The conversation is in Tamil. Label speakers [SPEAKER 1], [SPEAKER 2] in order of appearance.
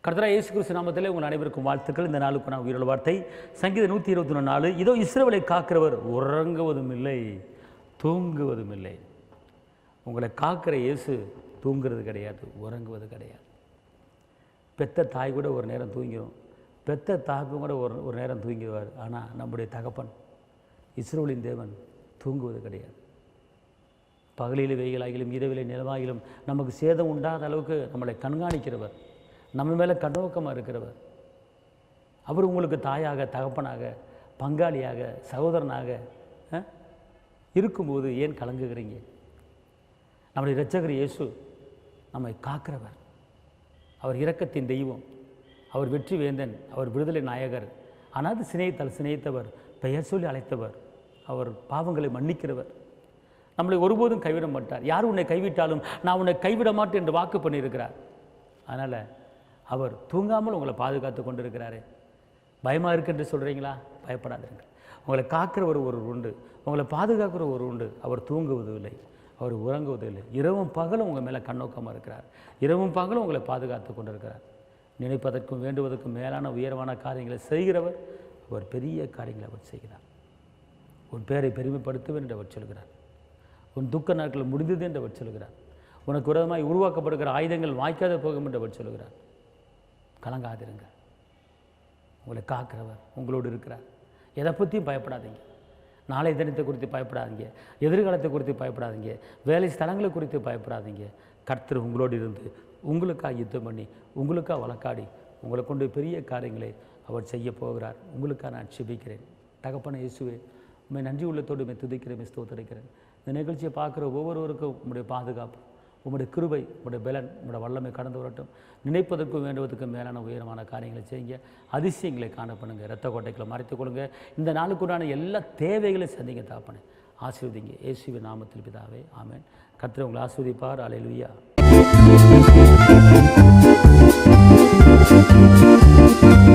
[SPEAKER 1] கர்த்தராகிய இயேசு கிறிஸ்து நாமத்திலே உங்கள் அனைவருக்கும் வாழ்த்துக்கள். இந்த நாளுக்கு நான் உயிரோட வார்த்தை சங்கீதம் 121 இதோ இஸ்ரவேலை காக்கிறவர் உறங்குவதும் இல்லை தூங்குவதும் இல்லை. உங்களை காக்கிற இயேசு தூங்குறது கிடையாது, உறங்குவது கிடையாது. பெத்த தாய் கூட ஒரு நேரம் தூங்கிடும், பெத்த தாய்ப்பும் கூட ஒரு நேரம் தூங்கிடுவார். ஆனால் நம்முடைய தகப்பன் இஸ்ரவேலின் தேவன் தூங்குவது கிடையாது. பகலில் வெயிலாகிலும் இரவிலே நிலவாகிலும் நமக்கு சேதம் உண்டாத அளவுக்கு நம்மளை கண்காணிக்கிறவர், நம்ம மேலே கண்ணோக்கமாக இருக்கிறவர். அவர் உங்களுக்கு தாயாக, தகப்பனாக, பங்காளியாக, சகோதரனாக இருக்கும்போது ஏன் கலங்குகிறீங்க? நம்முடைய இரட்சகர் இயேசு நம்மை காக்கிறவர். அவர் இரக்கத்தின் தெய்வம், அவர் வெற்றி வேந்தன், அவர் விடுதலை நாயகர், அனாது சிநேகித்தவர், பெயர் சொல்லி அழைத்தவர், அவர் பாவங்களை மன்னிக்கிறவர், நம்மளை ஒருபோதும் கைவிட மாட்டார். யார் உன்னை கைவிட்டாலும் நான் உன்னை கைவிட மாட்டேன் என்று வாக்கு பண்ணியிருக்கிறார். அதனால் அவர் தூங்காமல் உங்களை பாதுகாத்து கொண்டு இருக்கிறாரு. பயமாக இருக்குன்னு சொல்கிறீங்களா? பயப்படாதீங்க. உங்களை காக்கிறவர் ஒரு உண்டு, உங்களை பாதுகாக்கிற ஒரு உண்டு. அவர் தூங்குவதில்லை, அவர் உறங்குவதில்லை. இரவும் பகலும் உங்கள் மேலே கண்ணோக்கமாக இருக்கிறார். இரவும் பகலும் உங்களை பாதுகாத்து கொண்டு இருக்கிறார். நினைப்பதற்கும் வேண்டுவதற்கும் மேலான உயர்வான காரியங்களை செய்கிறவர். அவர் பெரிய காரியங்களை அவர் செய்கிறார். உன் பேரை பெருமைப்படுத்துவேன் என்று அவர் சொல்கிறார். உன் துக்க நாட்கள் முடிந்தது என்று அவர் சொல்கிறார். உனக்கு விரோதமாய் உருவாக்கப்படுகிற ஆயுதங்கள் வாய்க்காத போகும் என்று அவர் சொல்கிறார். கலங்காதிருங்க. உங்களை காக்கிறவர் உங்களோடு இருக்கிறார். எதை பற்றியும் பயப்படாதீங்க. நாளை தினத்தை குறித்து பயப்படாதீங்க, எதிர்காலத்தை குறித்து பயப்படாதீங்க, வேலை ஸ்தலங்களை குறித்து பயப்படாதீங்க. கர்த்தர் உங்களோடு இருந்து உங்களுக்காக யுத்தம் பண்ணி உங்களுக்காக வழக்காடி உங்களை கொண்டு பெரிய காரியங்களை அவர் செய்ய போகிறார். உங்களுக்காக நான் செபிக்கிறேன். தகப்பன இயேசுவே, உண்மை நன்றி உள்ளத்தோடு துதிக்கிறேன், ஸ்தோத்திரிக்கிறேன். இந்த நிகழ்ச்சியை பார்க்குற ஒவ்வொருவருக்கும் உங்களுடைய பாதுகாப்பு, உங்களுடைய கிருபை, உங்களுடைய பலன், உங்களுடைய வல்லமை கடந்து வரட்டும். நினைப்பதற்கும் வேண்டுவதற்கும் மேலான உயரமான காரியங்களை செய்யுங்க. அதிசயங்களை காணப்படுங்க. இரத்த கோட்டைகளை மறைத்துக் கொள்ளுங்க. இந்த நாளுக்குண்டான எல்லா தேவைகளையும் சந்திங்க. தாப்பனே ஆசீர்வதிங்க. இயேசுவின் நாமத்தில் பிதாவே, ஆமென். கர்த்தர் உங்களை ஆசீர்வதிப்பார். அல்லேலூயா.